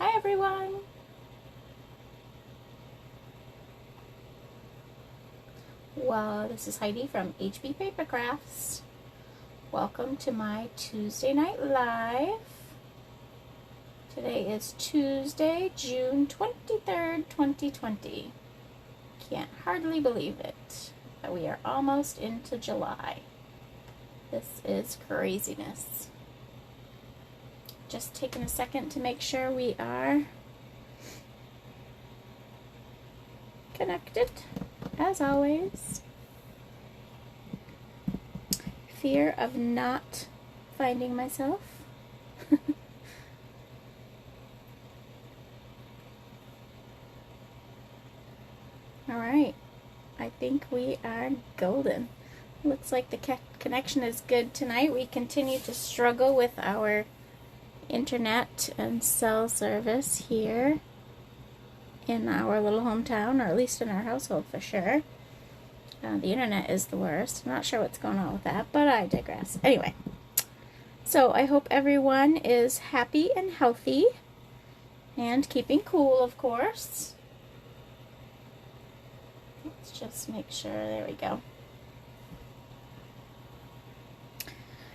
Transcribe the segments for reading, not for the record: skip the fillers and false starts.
Hi everyone! Well, this is Heidi from HB Paper Crafts. Welcome to my Tuesday night live. Today is Tuesday, June 23rd, 2020. Can't hardly believe it, but we are almost into July. This is craziness. Just taking a second to make sure we are connected, as always. Fear of not finding myself. Alright, I think we are golden. Looks like the connection is good tonight. We continue to struggle with our internet and cell service here in our little hometown, or at least in our household for sure. The internet is the worst. I'm not sure what's going on with that, but I digress. Anyway, so I hope everyone is happy and healthy and keeping cool, of course. Let's just make sure. There we go.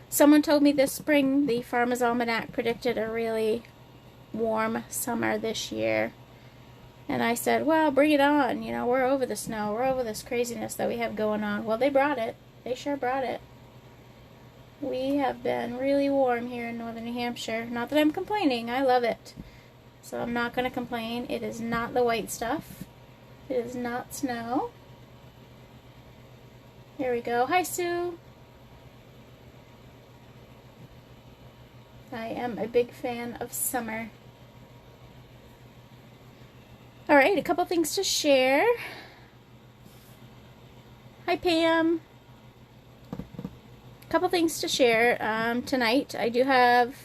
Someone told me this spring the Farmer's Almanac predicted a really warm summer this year. And I said, well, bring it on. You know, we're over the snow. We're over this craziness that we have going on. Well, they brought it. They sure brought it. We have been really warm here in northern New Hampshire. Not that I'm complaining. I love it. So I'm not going to complain. It is not the white stuff. It is not snow. Here we go. Hi, Sue. I am a big fan of summer. Alright, a couple things to share. Hi, Pam. A couple things to share tonight. I do have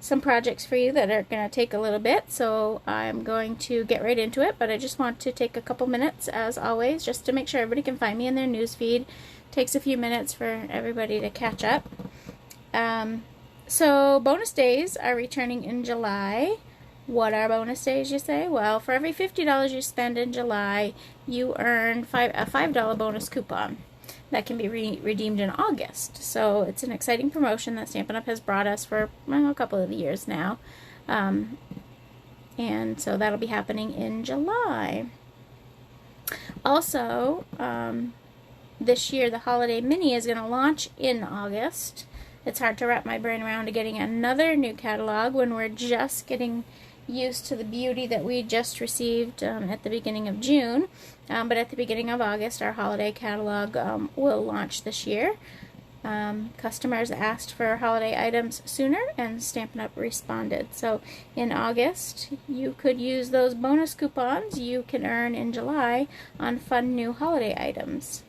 some projects for you that are going to take a little bit, so I'm going to get right into it, but I just want to take a couple minutes, as always, just to make sure everybody can find me in their news feed. Takes a few minutes for everybody to catch up. So bonus days are returning in July. What are bonus days, you say? Well, for every $50 you spend in July, you earn a $5 bonus coupon that can be redeemed in August. So it's an exciting promotion that Stampin' Up! Has brought us for a couple of years now. And so that'll be happening in July. Also, this year the Holiday Mini is going to launch in August. It's hard to wrap my brain around to getting another new catalog when we're just getting used to the beauty that we just received at the beginning of June. But at the beginning of August, our holiday catalog will launch this year. Customers asked for holiday items sooner, and Stampin' Up! Responded. So in August, you could use those bonus coupons you can earn in July on fun new holiday items.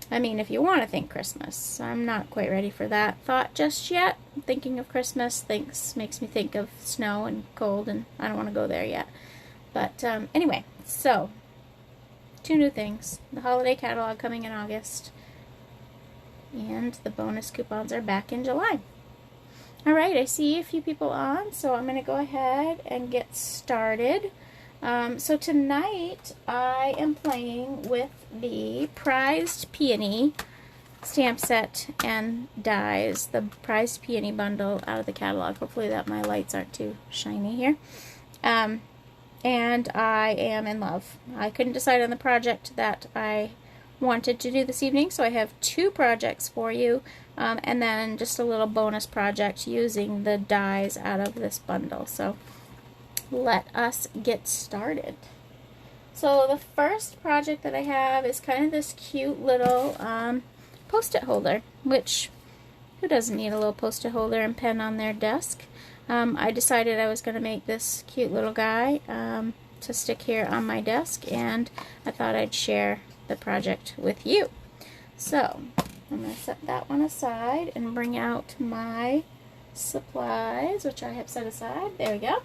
I mean, if you want to think Christmas. I'm not quite ready for that thought just yet. Thinking of Christmas makes me think of snow and cold, and I don't want to go there yet. But anyway, so 2 new things. The holiday catalog coming in August, and the bonus coupons are back in July. Alright, I see a few people on, so I'm going to go ahead and get started. So tonight I am playing with the Prized Peony stamp set and dies, the Prized Peony bundle out of the catalog. Hopefully that my lights aren't too shiny here. And I am in love. I couldn't decide on the project that I wanted to do this evening, so I have 2 projects for you, and then just a little bonus project using the dies out of this bundle. So let us get started. So the first project that I have is kind of this cute little post-it holder, which who doesn't need a little post-it holder and pen on their desk? I decided I was going to make this cute little guy to stick here on my desk, and I thought I'd share the project with you. So I'm going to set that one aside and bring out my supplies, which I have set aside. There we go.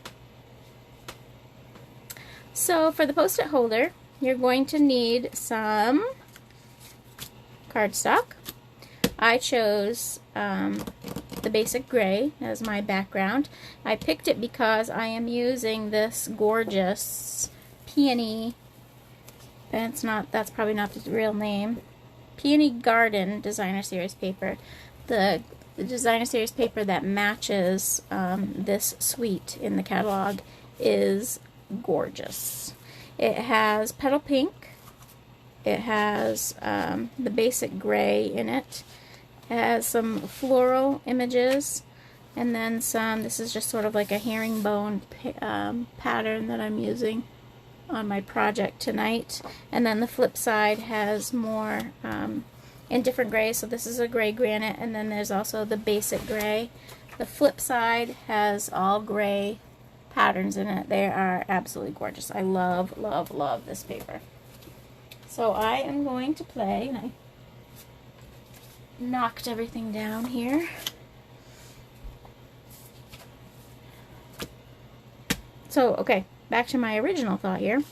So for the post-it holder, you're going to need some cardstock. I chose the basic gray as my background. I picked it because I am using this gorgeous Peony, and that's probably not the real name, Peony Garden Designer Series paper. The Designer Series paper that matches this suite in the catalog is gorgeous. It has petal pink, it has the basic gray in it, it has some floral images, and then some, this is just sort of like a herringbone pattern that I'm using on my project tonight. And then the flip side has more in different grays, so this is a gray granite, and then there's also the basic gray. The flip side has all gray patterns in it. They are absolutely gorgeous. I love, love, love this paper. So I am going to play, and I knocked everything down here. So, okay, back to my original thought here.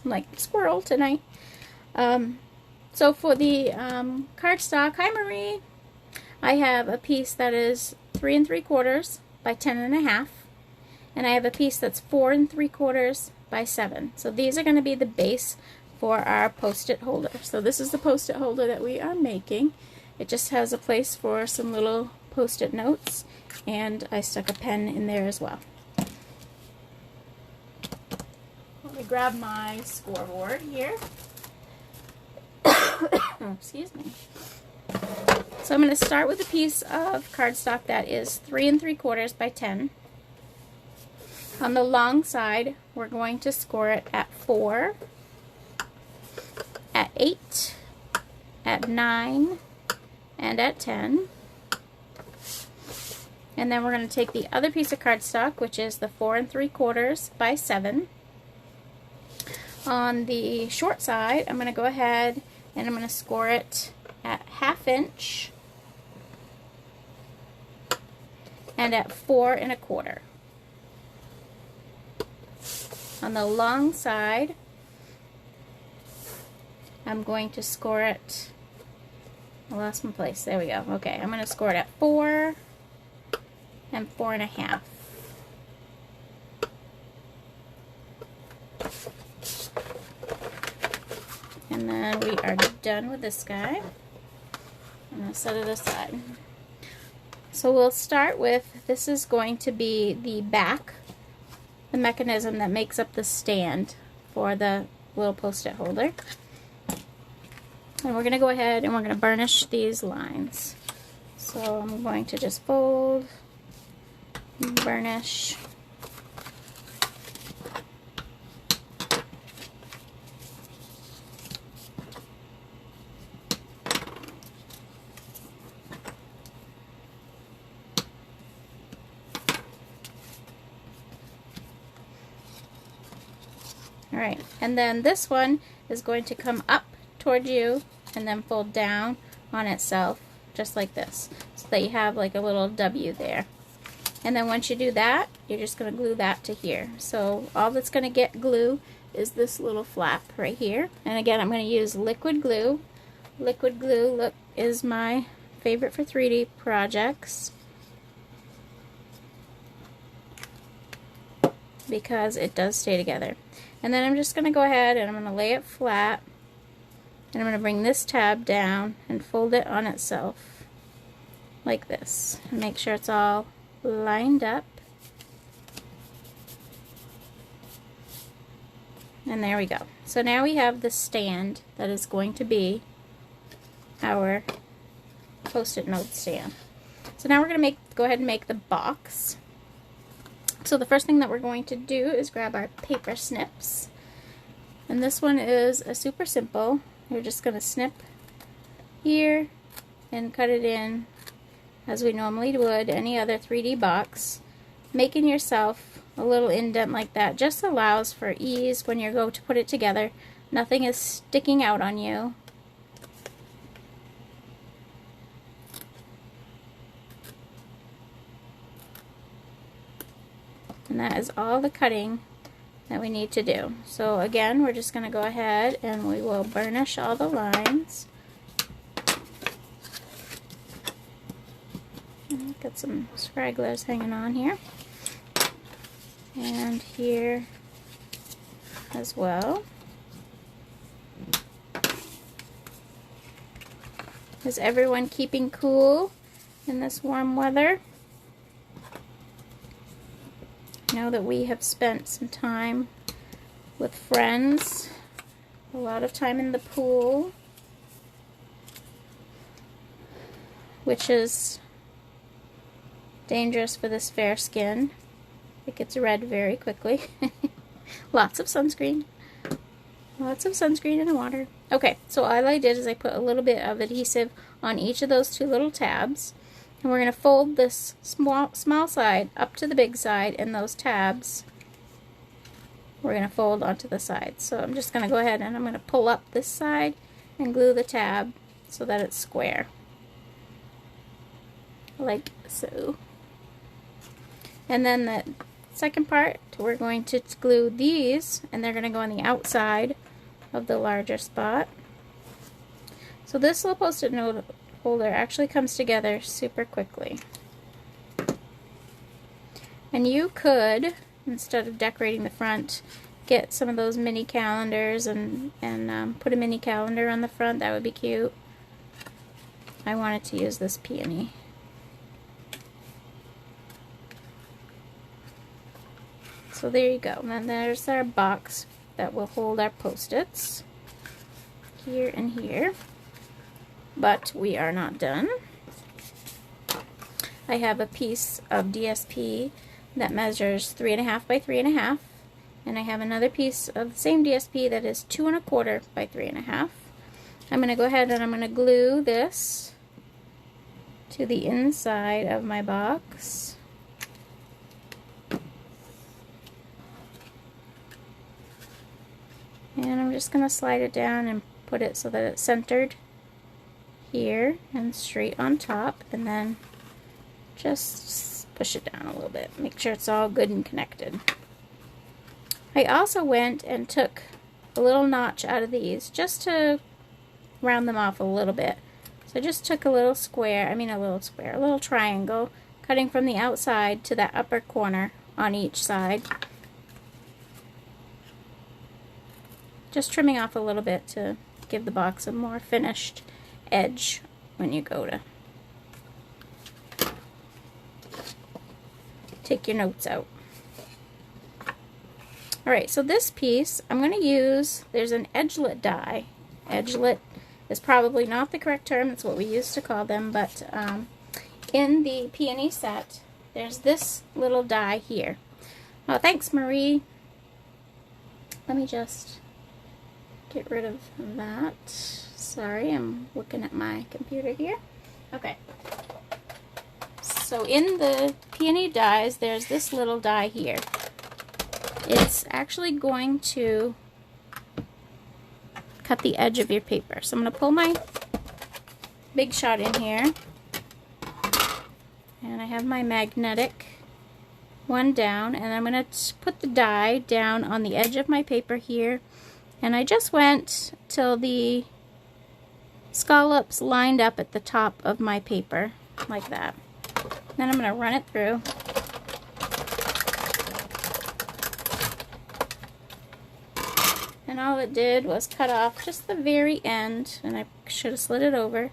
I'm like squirrel tonight. So for the cardstock, hi Marie, I have a piece that is 3 3/4 by 10 1/2, and I have a piece that's 4 3/4 by 7. So these are going to be the base for our post-it holder. So this is the post-it holder that we are making. It just has a place for some little post-it notes, and I stuck a pen in there as well. Let me grab my scoreboard here. Excuse me. So I'm going to start with a piece of cardstock that is 3 3/4 by 10. On the long side, we're going to score it at 4, at 8, at 9, and at 10. And then we're going to take the other piece of cardstock, which is the 4 3/4 by 7. On the short side, I'm going to go ahead and I'm going to score it at 1/2 inch and at 4 1/4. On the long side, I'm going to score it, I lost my place, there we go. Okay, I'm going to score it at 4 and 4 1/2. And then we are done with this guy. I'm going to set it aside. So we'll start with, this is going to be the back, the mechanism that makes up the stand for the little post-it holder. And we're going to go ahead and we're going to burnish these lines. So I'm going to just fold, burnish. Alright, and then this one is going to come up toward you and then fold down on itself, just like this, so that you have like a little W there. And then once you do that, you're just going to glue that to here. So all that's going to get glue is this little flap right here. And again, I'm going to use liquid glue. Liquid glue, look, is my favorite for 3D projects, because it does stay together. And then I'm just going to go ahead and I'm going to lay it flat, and I'm going to bring this tab down and fold it on itself like this, and make sure it's all lined up. And there we go. So now we have the stand that is going to be our post-it note stand. So now we're going to go ahead and make the box. So the first thing that we're going to do is grab our paper snips. And this one is a super simple. We're just going to snip here and cut it in as we normally would any other 3D box. Making yourself a little indent like that just allows for ease when you go to put it together. Nothing is sticking out on you. And that is all the cutting that we need to do. So again, we're just going to go ahead and we will burnish all the lines. And Got some stragglers hanging on here. And here as well. Is everyone keeping cool in this warm weather? I know that we have spent some time with friends, a lot of time in the pool, which is dangerous for this fair skin. It gets red very quickly. Lots of sunscreen. Lots of sunscreen in the water. Okay, so all I did is I put a little bit of adhesive on each of those two little tabs. And we're going to fold this small side up to the big side, and those tabs we're going to fold onto the sides. So I'm just going to go ahead and I'm going to pull up this side and glue the tab so that it's square. Like so. And then the second part, we're going to glue these, and they're going to go on the outside of the larger spot. So this little Post-it note holder actually comes together super quickly. And you could, instead of decorating the front, get some of those mini calendars and put a mini calendar on the front. That would be cute. I wanted to use this peony. So there you go. And then there's our box that will hold our Post-its here and here. But we are not done. I have a piece of DSP that measures 3.5 by 3.5, and I have another piece of the same DSP that is 2 1/4 by 3.5. I'm going to go ahead and I'm going to glue this to the inside of my box. And I'm just going to slide it down and put it so that it's centered here and straight on top, and then just push it down a little bit. Make sure it's all good and connected. I also went and took a little notch out of these just to round them off a little bit. So I just took a little triangle, cutting from the outside to that upper corner on each side. Just trimming off a little bit to give the box a more finished edge when you go to take your notes out. Alright, so this piece I'm going to use, there's an edgelet die. Edgelet is probably not the correct term, that's what we used to call them, but in the Peony set, there's this little die here. Oh, thanks, Marie. Let me just get rid of that. Sorry, I'm looking at my computer here. Okay. So in the Peony dies, there's this little die here. It's actually going to cut the edge of your paper. So I'm going to pull my Big Shot in here. And I have my magnetic one down. And I'm going to put the die down on the edge of my paper here. And I just went till the scallops lined up at the top of my paper, like that. Then I'm going to run it through. And all it did was cut off just the very end, and I should have slid it over.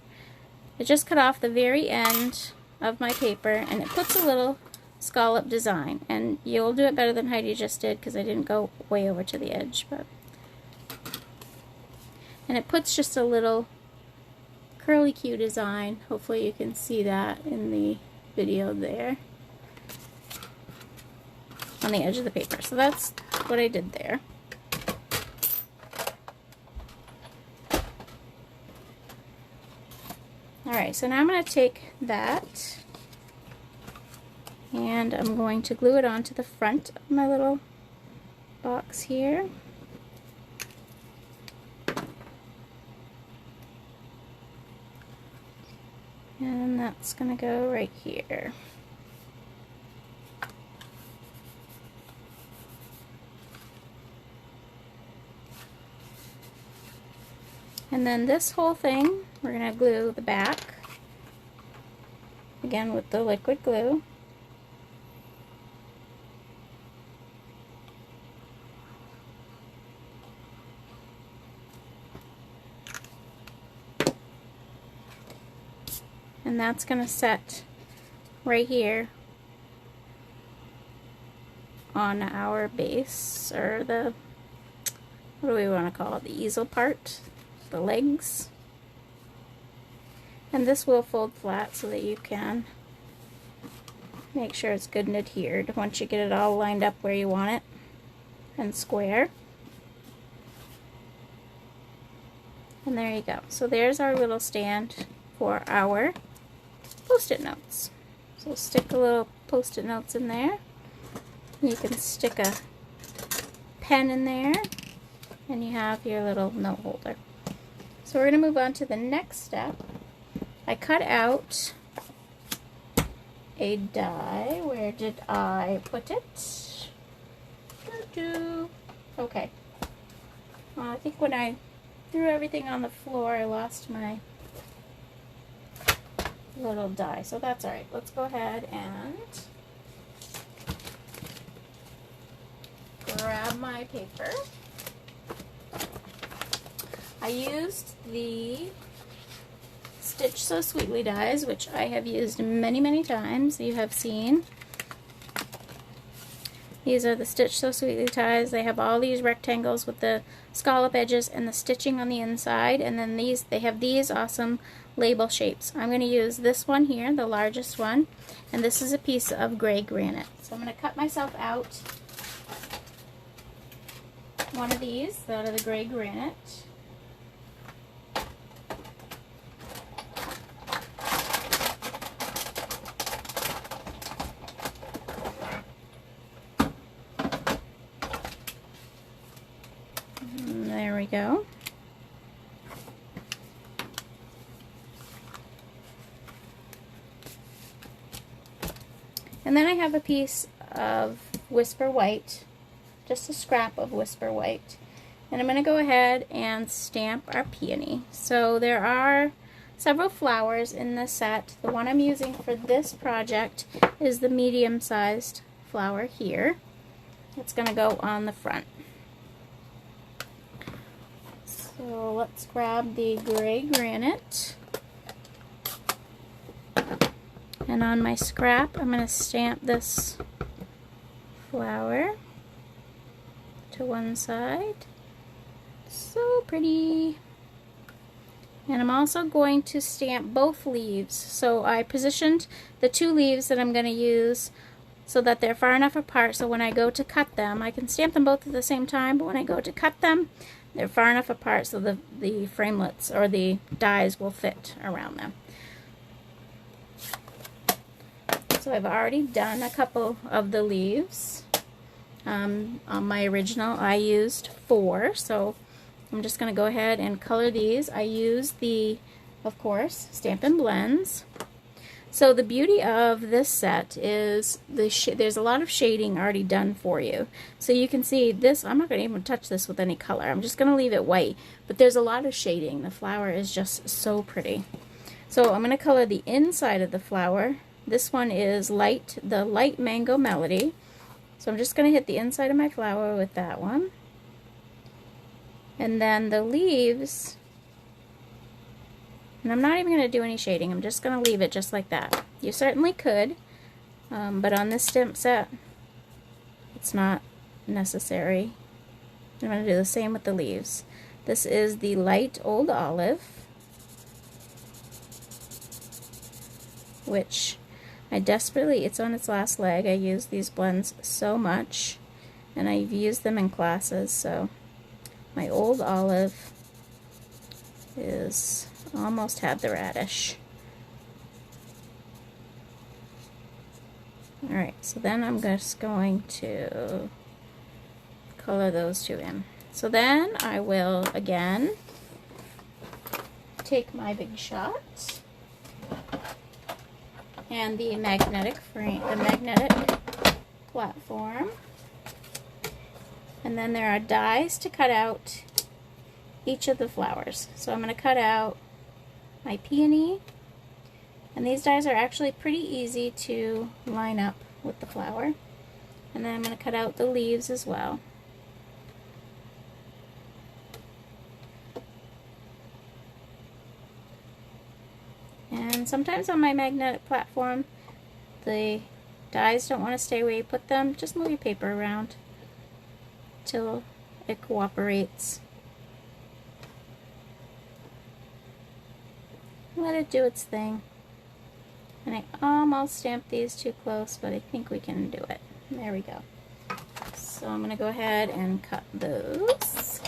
It just cut off the very end of my paper, and it puts a little scallop design. And you'll do it better than Heidi just did, because I didn't go way over to the edge. And it puts just a little curly Q design. Hopefully you can see that in the video there on the edge of the paper. So that's what I did there. Alright, so now I'm going to take that and I'm going to glue it onto the front of my little box here. And that's going to go right here. And then this whole thing, we're going to glue the back again with the liquid glue. And that's going to set right here on our base, or the, what do we want to call it, the easel part, the legs. And this will fold flat so that you can make sure it's good and adhered once you get it all lined up where you want it and square. And there you go. So there's our little stand for our Post-it notes. So stick a little Post-it notes in there. You can stick a pen in there, and you have your little note holder. So we're going to move on to the next step. I cut out a die. Where did I put it? Okay. I think when I threw everything on the floor, I lost my little die, so that's alright. Let's go ahead and grab my paper. I used the Stitch So Sweetly dies, which I have used many times. You have seen. These are the Stitch So Sweetly dies. They have all these rectangles with the scallop edges and the stitching on the inside, and then these, they have these awesome label shapes. I'm going to use this one here, the largest one, and this is a piece of gray granite. So I'm going to cut myself out one of these out of the gray granite. And there we go. And then I have a piece of Whisper White, just a scrap of Whisper White. And I'm going to go ahead and stamp our peony. So there are several flowers in this set. The one I'm using for this project is the medium-sized flower here. It's going to go on the front. So let's grab the gray granite. And on my scrap, I'm going to stamp this flower to one side. So pretty. And I'm also going to stamp both leaves. So I positioned the two leaves that I'm going to use so that they're far enough apart so when I go to cut them, I can stamp them both at the same time, but when I go to cut them, they're far enough apart so the framelets or the dies will fit around them. So I've already done a couple of the leaves. On my original I used 4, so I'm just going to go ahead and color these. I use the, of course, Stampin' Blends. So the beauty of this set is there's a lot of shading already done for you. So you can see this, I'm not going to even touch this with any color. I'm just going to leave it white, but there's a lot of shading. The flower is just so pretty. So I'm going to color the inside of the flower. This one is light, the Light Mango Melody. So I'm just going to hit the inside of my flower with that one. And then the leaves, and I'm not even going to do any shading. I'm just going to leave it just like that. You certainly could, but on this stamp set, it's not necessary. I'm going to do the same with the leaves. This is the Light Old Olive, which I desperately, it's on its last leg. I use these blends so much, and I've used them in classes, so my Old Olive is almost had the radish. Alright, so then I'm just going to color those two in. So then I will again take my Big Shot and the magnetic frame, the magnetic platform, and then there are dies to cut out each of the flowers. So I'm going to cut out my peony, And these dies are actually pretty easy to line up with the flower. And then I'm going to cut out the leaves as well. And sometimes on my magnetic platform, the dies don't want to stay where you put them. Just move your paper around till it cooperates. Let it do its thing. And I almost stamped these too close, but I think we can do it. There we go. So I'm going to go ahead and cut those.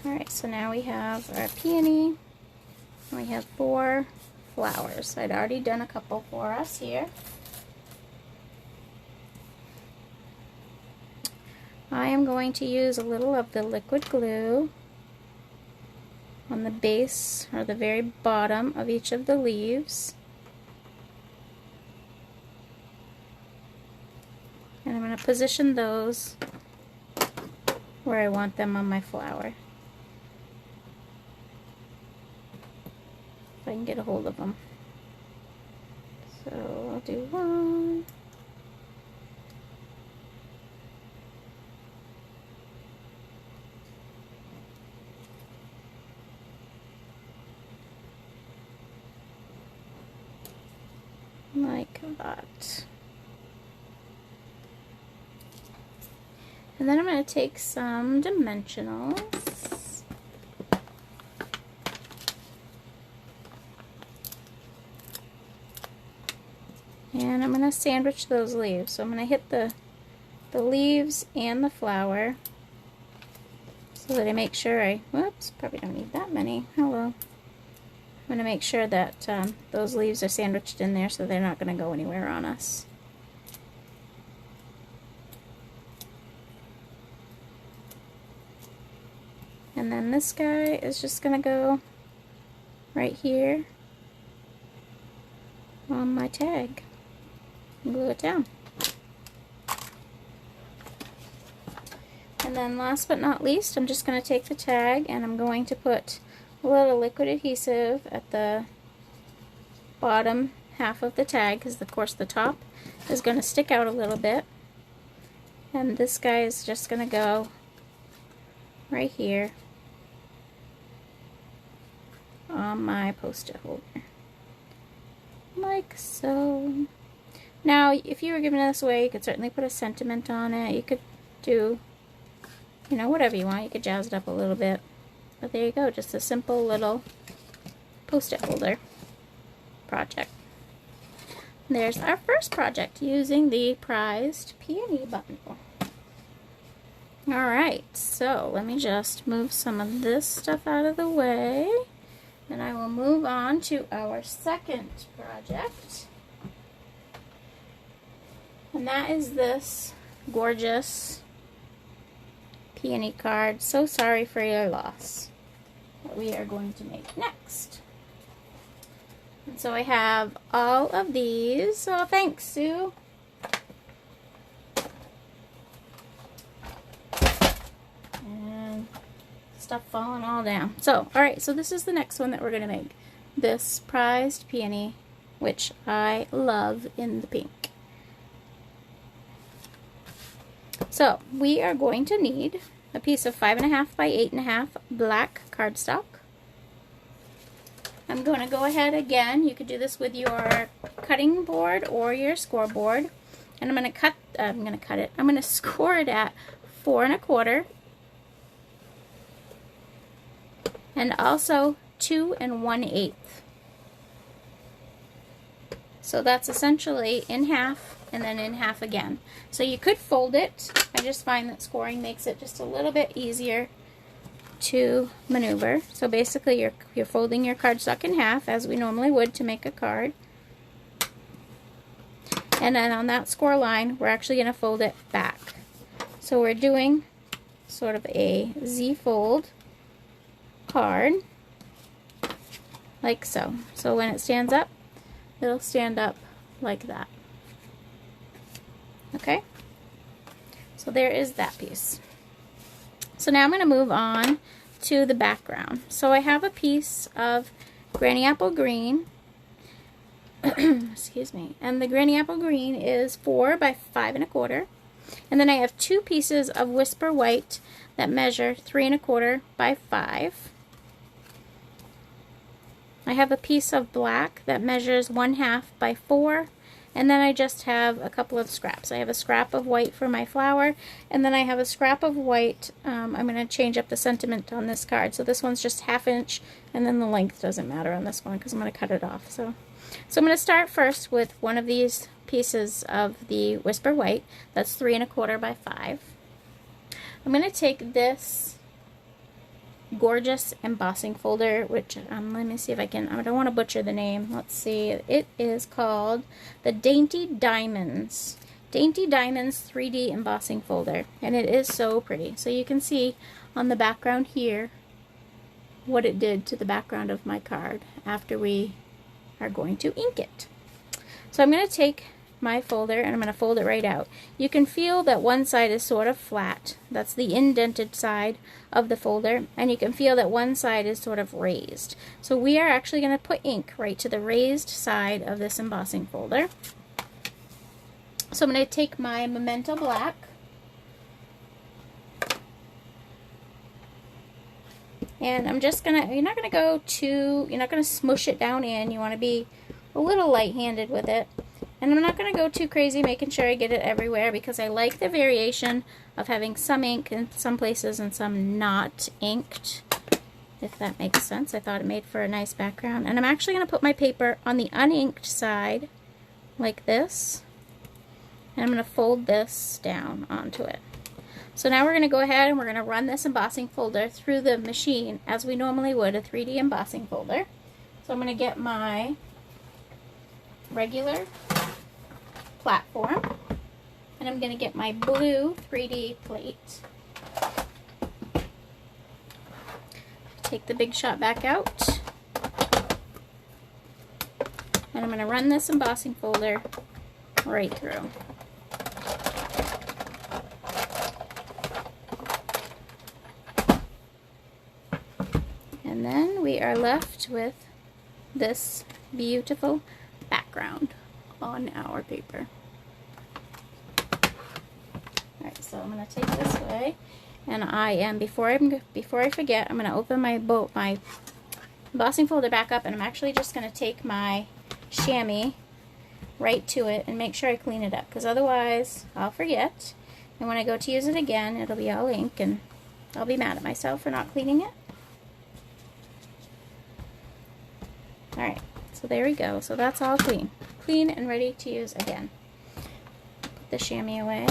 Alright, so now we have our peony. We have 4 flowers. I'd already done a couple for us here. I am going to use a little of the liquid glue on the base or the very bottom of each of the leaves. And I'm going to position those where I want them on my flower. If I can get a hold of them. So I'll do one. Like that. And then I'm going to take some dimensionals. And I'm going to sandwich those leaves. So I'm going to hit the leaves and the flower so that I make sure whoops, probably don't need that many. Hello. I'm going to make sure that those leaves are sandwiched in there so they're not going to go anywhere on us. And then this guy is just going to go right here on my tag. Glue it down. And then last but not least, I'm just going to take the tag and I'm going to put a little liquid adhesive at the bottom half of the tag, because of course the top is going to stick out a little bit. And this guy is just going to go right here on my post-it holder. Like so. Now, if you were giving this away, you could certainly put a sentiment on it. You could do, you know, whatever you want. You could jazz it up a little bit. But there you go, just a simple little post-it holder project. There's our first project using the prized peony bundle. Alright, so let me just move some of this stuff out of the way. And I will move on to our second project. And that is this gorgeous peony card. So sorry for your loss. That we are going to make next. And so I have all of these. Oh, thanks, Sue. And stuff falling all down. So, alright, so this is the next one that we're going to make. This prized peony, which I love in the pink. So, we are going to need a piece of 5.5 by 8.5 black cardstock. I'm going to go ahead again. You could do this with your cutting board or your scoreboard. And I'm going to score it at 4 1/4. And also 2 1/8. So that's essentially in half and then in half again. So you could fold it. I just find that scoring makes it just a little bit easier to maneuver. So basically you're folding your cardstock in half as we normally would to make a card. And then on that score line, we're actually going to fold it back. So we're doing sort of a Z-fold card. like so. So when it stands up, it'll stand up like that. Okay, so there is that piece. So now I'm going to move on to the background. So I have a piece of Granny Apple Green, excuse me, and the Granny Apple Green is 4 by 5 1/4. And then I have 2 pieces of Whisper White that measure 3 1/4 by 5. I have a piece of black that measures 1/2 by 4. And then I just have a couple of scraps. I have a scrap of white for my flower, and then I have a scrap of white. I'm going to change up the sentiment on this card. So this one's just 1/2 inch, and then the length doesn't matter on this one because I'm going to cut it off. So I'm going to start first with one of these pieces of the Whisper White. That's 3 1/4 by 5. I'm going to take this gorgeous embossing folder, which let me see if I don't want to butcher the name. Let's see, it is called the Dainty Diamonds 3D embossing folder, and it is so pretty. So you can see on the background here what it did to the background of my card after we are going to ink it. So I'm going to take my folder and I'm going to fold it right out. You can feel that one side is sort of flat. That's the indented side of the folder, and you can feel that one side is sort of raised. So we are actually going to put ink right to the raised side of this embossing folder. So I'm going to take my Memento Black and I'm just going to, you're not going to smush it down in. You want to be a little light-handed with it. And I'm not going to go too crazy making sure I get it everywhere because I like the variation of having some ink in some places and some not inked, if that makes sense. I thought it made for a nice background. And I'm actually going to put my paper on the uninked side like this. And I'm going to fold this down onto it. So now we're going to go ahead and we're going to run this embossing folder through the machine as we normally would a 3D embossing folder. So I'm going to get my regular platform, and I'm going to get my blue 3D plate. Take the Big Shot back out, and I'm going to run this embossing folder right through. And then we are left with this beautiful background on our paper. Alright, so I'm going to take this away, and before I forget, I'm going to open my embossing folder back up, and I'm actually just going to take my chamois right to it and make sure I clean it up, because otherwise I'll forget, and when I go to use it again, it'll be all ink, and I'll be mad at myself for not cleaning it. Alright, so there we go. So that's all clean and ready to use again. Put the chamois away.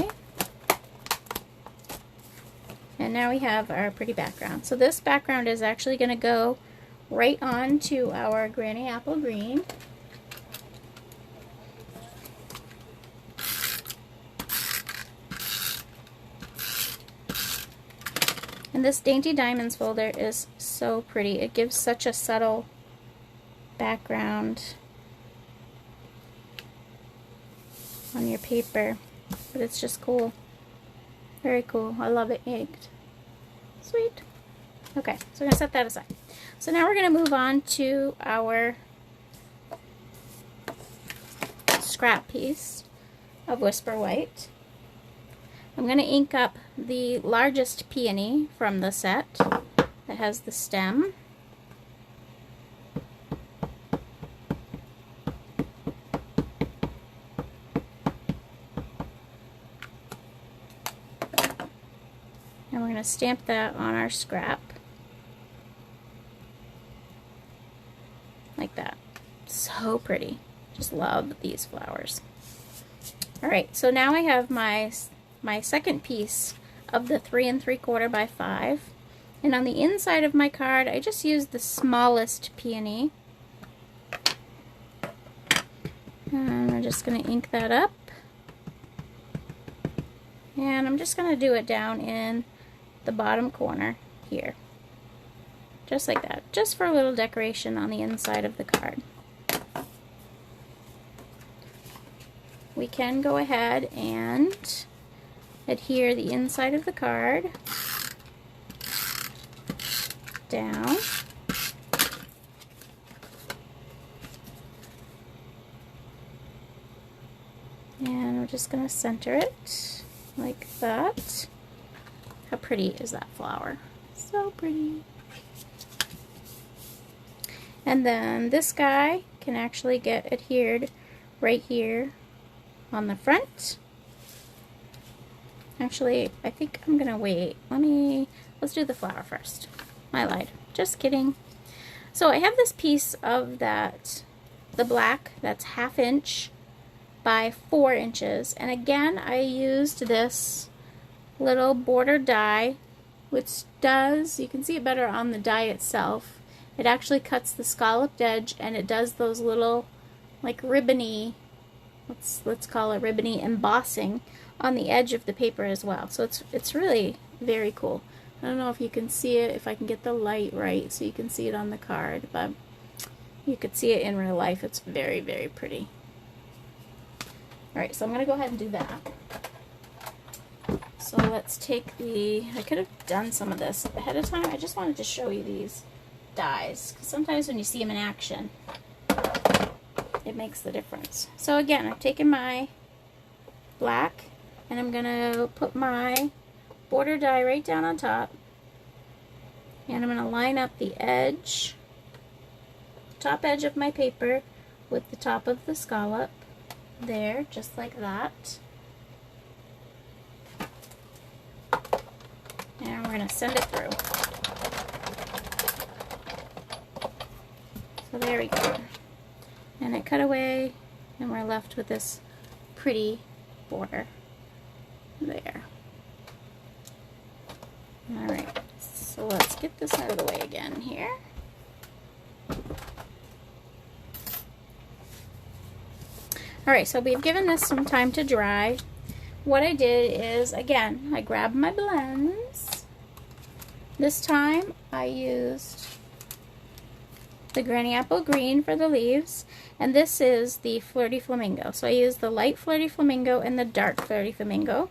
And now we have our pretty background. So this background is actually going to go right on to our Granny Apple Green. And this Dainty Diamonds folder is so pretty. It gives such a subtle background on your paper, but it's just cool. Very cool. I love it inked. Sweet. Okay, so we're going to set that aside. So now we're going to move on to our scrap piece of Whisper White. I'm going to ink up the largest peony from the set that has the stem. And we're going to stamp that on our scrap. Like that. So pretty. Just love these flowers. Alright, so now I have my second piece of the 3 3/4 by 5. And on the inside of my card, I just used the smallest peony. And I'm just going to ink that up. And I'm just going to do it down in the bottom corner here. just like that, just for a little decoration on the inside of the card. We can go ahead and adhere the inside of the card down. And we're just going to center it like that. How pretty is that flower? So pretty. And then this guy can actually get adhered right here on the front. Actually, I think I'm gonna wait. Let's do the flower first. I lied. Just kidding. So I have this piece of the black that's 1/2 inch by 4 inches. And again, I used this little border die, which does, you can see it better on the die itself. It actually cuts the scalloped edge, and it does those little like ribbony, let's call it ribbony embossing on the edge of the paper as well. So it's really very cool. I don't know if you can see it, if I can get the light right so you can see it on the card, but you could see it in real life. It's very, very pretty. Alright, so I'm going to go ahead and do that. So let's take I could have done some of this ahead of time. I just wanted to show you these dies, because sometimes when you see them in action, it makes the difference. So again, I've taken my black, and I'm going to put my border die right down on top, and I'm going to line up the edge, top edge of my paper with the top of the scallop there, just like that. And we're going to send it through. So there we go. And it cut away, and we're left with this pretty border there. Alright, so let's get this out of the way again here. Alright, so we've given this some time to dry. What I did is, again, I grabbed my blends. This time I used the Granny Apple Green for the leaves, and this is the Flirty Flamingo. So I used the light Flirty Flamingo and the dark Flirty Flamingo.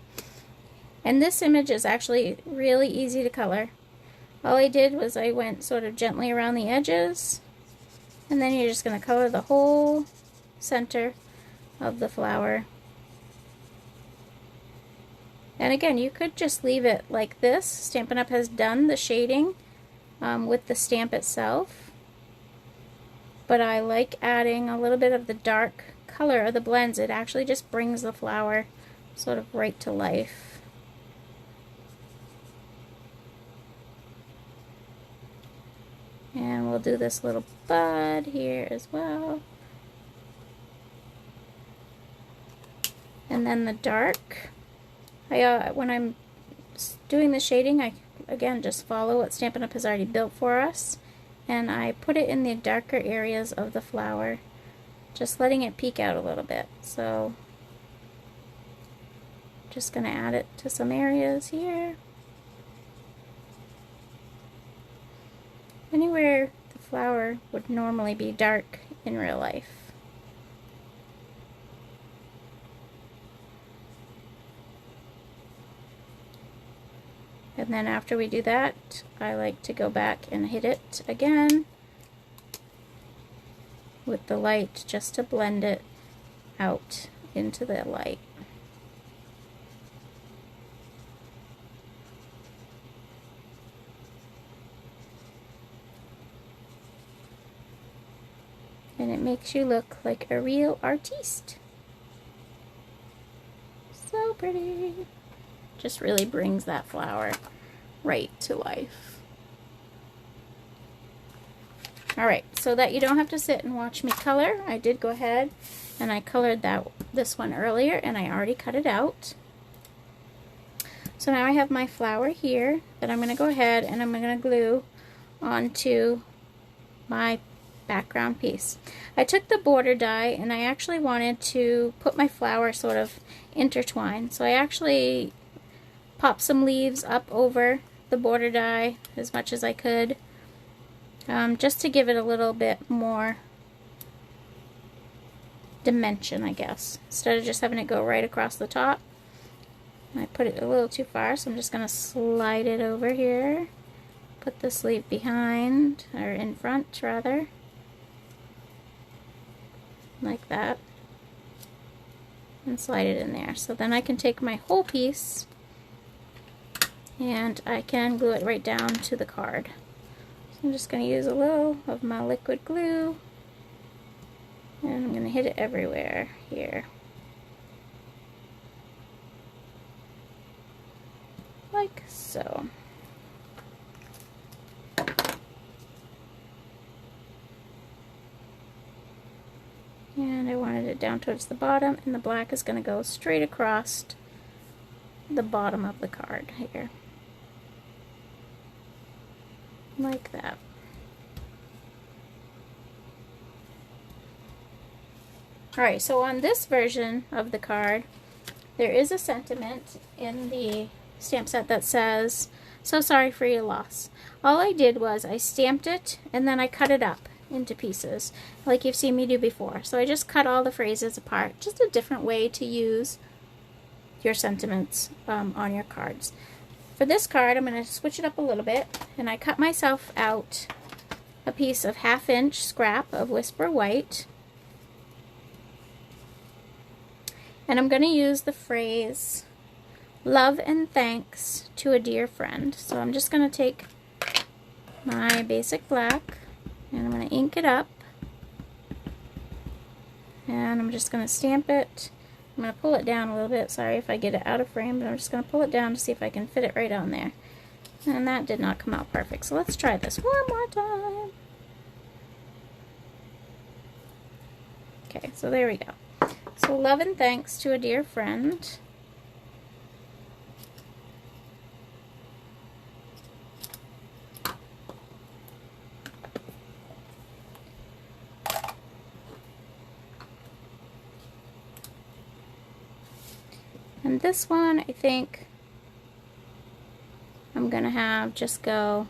And this image is actually really easy to color. All I did was I went sort of gently around the edges, and then you're just going to color the whole center of the flower. And again, you could just leave it like this. Stampin' Up! Has done the shading with the stamp itself. But I like adding a little bit of the dark color of the blends. It actually just brings the flower sort of right to life. And we'll do this little bud here as well. And then the dark. When I'm doing the shading, I again just follow what Stampin' Up! Has already built for us, and I put it in the darker areas of the flower, just letting it peek out a little bit. So just going to add it to some areas here. Anywhere the flower would normally be dark in real life. And then after we do that, I like to go back and hit it again with the light just to blend it out into the light. And it makes you look like a real artiste. So pretty. Just really brings that flower right to life. Alright, so that you don't have to sit and watch me color, I did go ahead and I colored this one earlier, and I already cut it out. So now I have my flower here that I'm going to go ahead and I'm going to glue onto my background piece. I took the border die and I actually wanted to put my flower sort of intertwined. So I actually popped some leaves up over the border die as much as I could, just to give it a little bit more dimension, I guess, instead of just having it go right across the top. I put it a little too far, so I'm just going to slide it over here, put the sleeve behind, or in front rather, like that, and slide it in there. So then I can take my whole piece and I can glue it right down to the card. So I'm just going to use a little of my liquid glue, and I'm going to hit it everywhere here. Like so. And I wanted it down towards the bottom, and the black is going to go straight across the bottom of the card here. Like that. Alright, so on this version of the card, there is a sentiment in the stamp set that says, "So sorry for your loss." All I did was I stamped it and then I cut it up into pieces like you've seen me do before. So I just cut all the phrases apart, just a different way to use your sentiments on your cards. For this card, I'm going to switch it up a little bit, and I cut myself out a piece of 1/2 inch scrap of Whisper White, and I'm going to use the phrase "Love and thanks to a dear friend." So I'm just going to take my basic black and I'm going to ink it up, and I'm just going to stamp it. I'm going to pull it down a little bit. Sorry if I get it out of frame, but I'm just going to pull it down to see if I can fit it right on there. And that did not come out perfect. So let's try this one more time. Okay, so there we go. So love and thanks to a dear friend. And this one, I think I'm going to have just go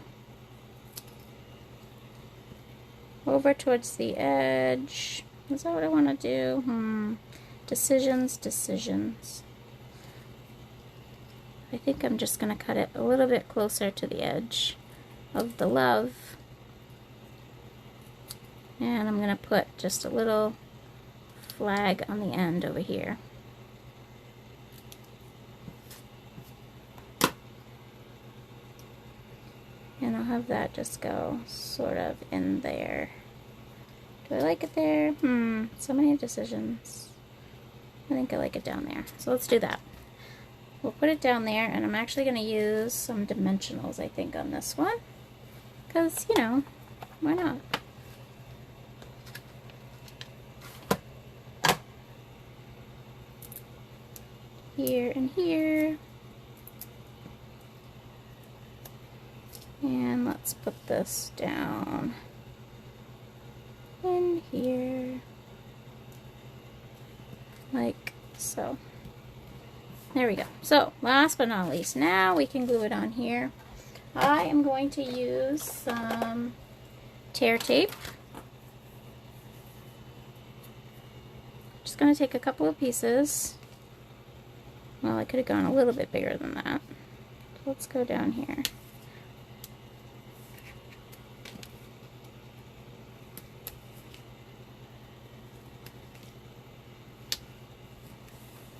over towards the edge. Is that what I want to do? Decisions. I think I'm just going to cut it a little bit closer to the edge of the love. And I'm going to put just a little flag on the end over here. And I'll have that just go sort of in there. Do I like it there? So many decisions. I think I like it down there. So let's do that. We'll put it down there, and I'm actually going to use some dimensionals, I think, on this one. Because, you know, why not? Here and here. And let's put this down in here, like so. There we go. So, last but not least, now we can glue it on here. I am going to use some tear tape. Just going to take a couple of pieces. Well, I could have gone a little bit bigger than that. So let's go down here.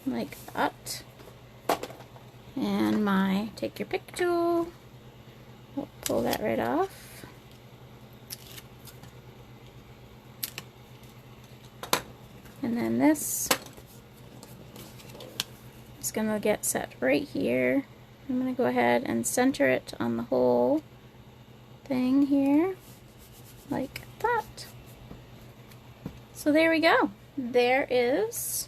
Like that. And my take your pick tool, we'll pull that right off. And then this is going to get set right here. I'm going to go ahead and center it on the whole thing here, like that. So there we go. There is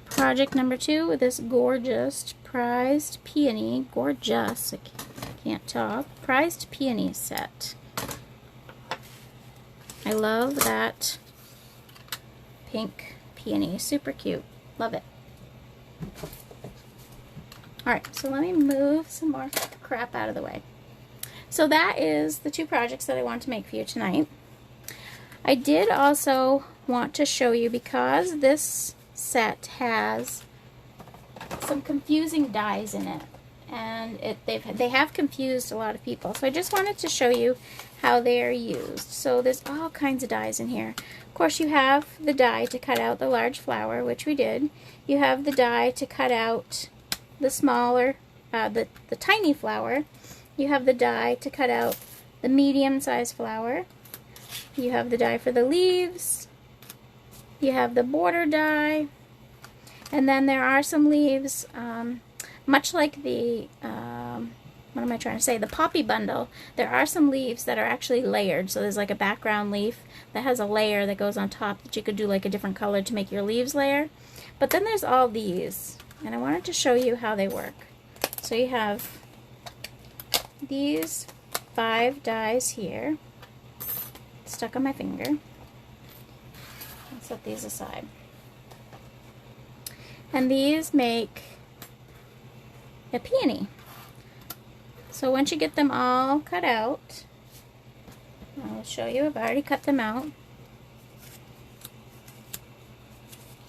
project number 2 with this gorgeous prized peony, gorgeous, I can't talk, prized peony set. I love that pink peony, super cute, love it. Alright, so let me move some more crap out of the way. So that is the two projects that I want to make for you tonight. I did also want to show you, because this set has some confusing dies in it, and they have confused a lot of people. So I just wanted to show you how they are used. So there's all kinds of dies in here. Of course, you have the die to cut out the large flower, which we did. You have the die to cut out the smaller, the tiny flower. You have the die to cut out the medium-sized flower. You have the die for the leaves. You have the border die. And then there are some leaves, much like the, what am I trying to say, the poppy bundle. There are some leaves that are actually layered. So there's like a background leaf that has a layer that goes on top that you could do like a different color to make your leaves layer. But then there's all these, and I wanted to show you how they work. So you have these 5 dies here, stuck on my finger. I'll set these aside. And these make a peony. So once you get them all cut out, I'll show you, I've already cut them out.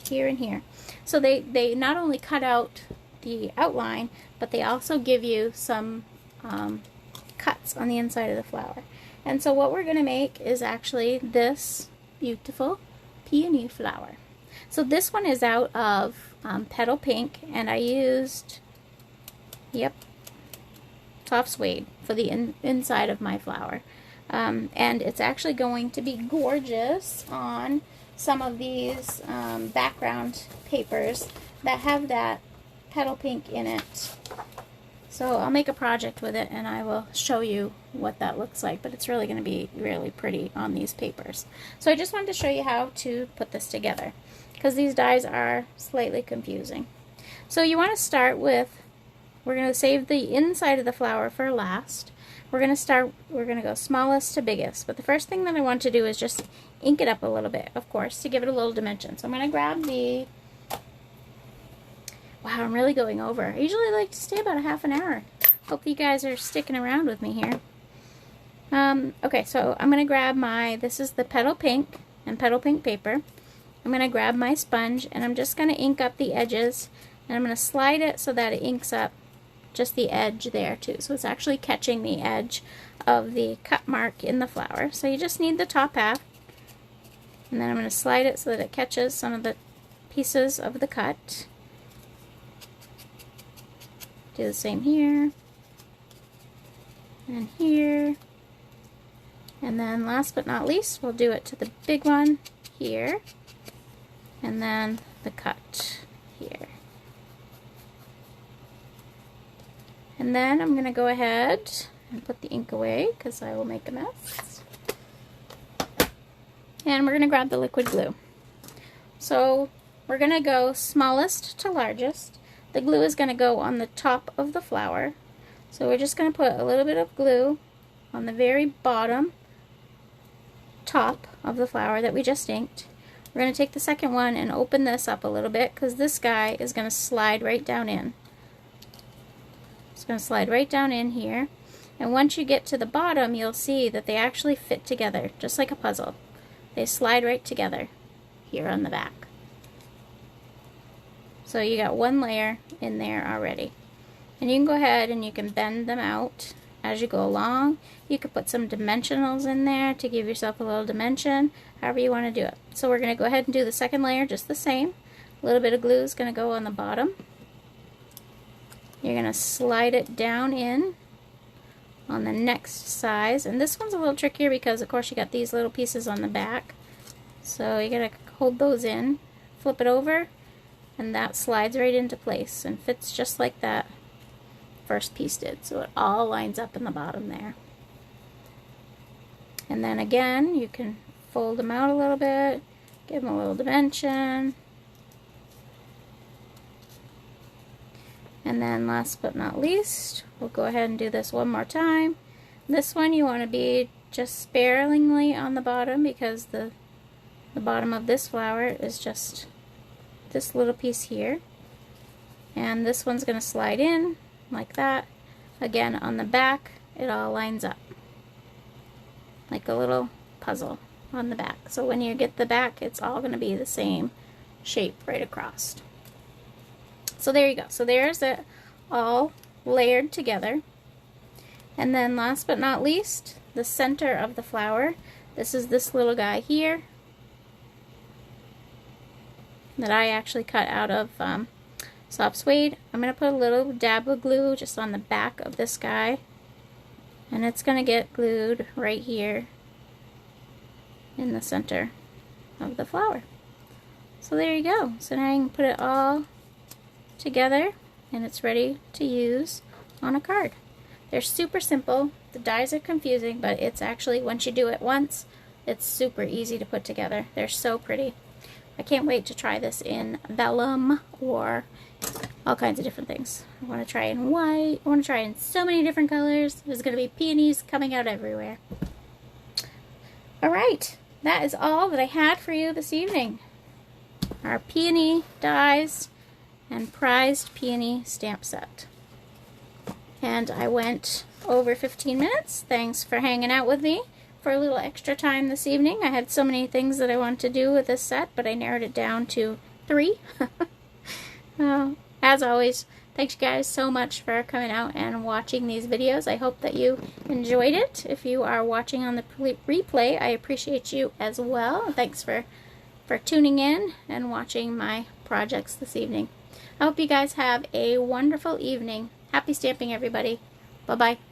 Here and here. So they not only cut out the outline, but they also give you some cuts on the inside of the flower. And so what we're going to make is actually this beautiful peony flower. So this one is out of Petal Pink, and I used, yep, soft suede for the inside of my flower. And it's actually going to be gorgeous on some of these background papers that have that Petal Pink in it. So I'll make a project with it and I will show you what that looks like, but it's really going to be really pretty on these papers. So I just wanted to show you how to put this together, because these dies are slightly confusing. So you want to start with, we're going to save the inside of the flower for last. We're going to go smallest to biggest, but the first thing that I want to do is just ink it up a little bit, of course, to give it a little dimension. So I'm going to grab the, wow, I'm really going over. I usually like to stay about a half an hour. Hope you guys are sticking around with me here. Okay, so I'm going to grab my, this is the Petal Pink and Petal Pink paper. I'm going to grab my sponge and I'm just going to ink up the edges, and I'm going to slide it so that it inks up just the edge there too. So it's actually catching the edge of the cut mark in the flower. So you just need the top half, and then I'm going to slide it so that it catches some of the pieces of the cut. Do the same here and here, and then last but not least we'll do it to the big one here, and then the cut here. And then I'm going to go ahead and put the ink away because I will make a mess. And we're going to grab the liquid glue. So we're going to go smallest to largest. The glue is going to go on the top of the flower. So we're just going to put a little bit of glue on the very bottom top of the flower that we just inked. We're going to take the second one and open this up a little bit, because this guy is going to slide right down in. It's going to slide right down in here, and once you get to the bottom you'll see that they actually fit together just like a puzzle. They slide right together here on the back. So you got one layer in there already, and you can go ahead and you can bend them out as you go along. You could put some dimensionals in there to give yourself a little dimension, however you want to do it. So we're going to go ahead and do the second layer just the same. A little bit of glue is going to go on the bottom. You're going to slide it down in on the next size, and this one's a little trickier because of course you got these little pieces on the back, so you got to hold those in, flip it over, and that slides right into place and fits just like that first piece did. So it all lines up in the bottom there. And then again you can fold them out a little bit, give them a little dimension. And then last but not least, we'll go ahead and do this one more time. This one you want to be just sparingly on the bottom, because the bottom of this flower is just this little piece here. And this one's going to slide in like that. Again on the back, it all lines up like a little puzzle on the back. So when you get the back, it's all going to be the same shape right across. So there you go. So there's it all layered together. And then last but not least, the center of the flower. This is this little guy here that I actually cut out of soft suede. I'm going to put a little dab of glue just on the back of this guy, and it's going to get glued right here in the center of the flower. So there you go. So now you can put it all together and it's ready to use on a card. They're super simple. The dies are confusing, but it's actually, once you do it once, it's super easy to put together. They're so pretty. I can't wait to try this in vellum or all kinds of different things. I want to try in white. I want to try in so many different colors. There's going to be peonies coming out everywhere. Alright, that is all that I had for you this evening. Our peony dies and prized peony stamp set. And I went over 15 minutes. Thanks for hanging out with me for a little extra time this evening. I had so many things that I wanted to do with this set, but I narrowed it down to 3. As always, thanks you guys so much for coming out and watching these videos. I hope that you enjoyed it. If you are watching on the replay, I appreciate you as well. Thanks for tuning in and watching my projects this evening. I hope you guys have a wonderful evening. Happy stamping, everybody. Bye-bye.